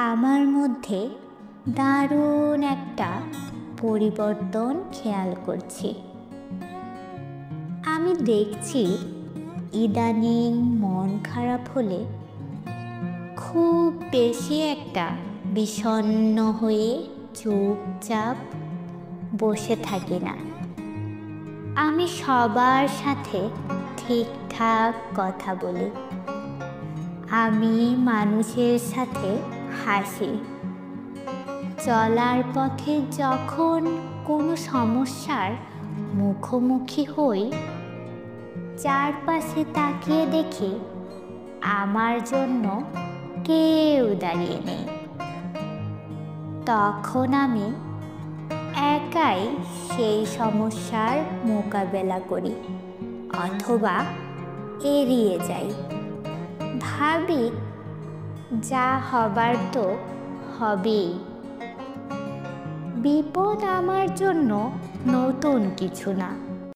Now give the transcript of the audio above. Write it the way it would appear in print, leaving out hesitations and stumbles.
আমার মধ্যে দারুণ একটা পরিবর্তন খেয়াল করছি। আমি দেখছি ইদানিং মন খারাপ হলে খুব বেশি একটা বিষণ্ণ হয়ে চুপচাপ বসে থাকি না। আমি সবার সাথে ঠিকঠাক কথা বলি, আমি মানুষের সাথে হাসি। চলার পথে যখন কোনো সমস্যার মুখোমুখি হই, চারপাশে তাকিয়ে দেখি আমার জন্য কেউ দাঁড়িয়ে নেই। তখন আমি একাই সেই সমস্যার মোকাবেলা করি অথবা এড়িয়ে যাই। ভাবি যা হবার তো হবেই। বিপদ আমার জন্য নতুন কিছু না,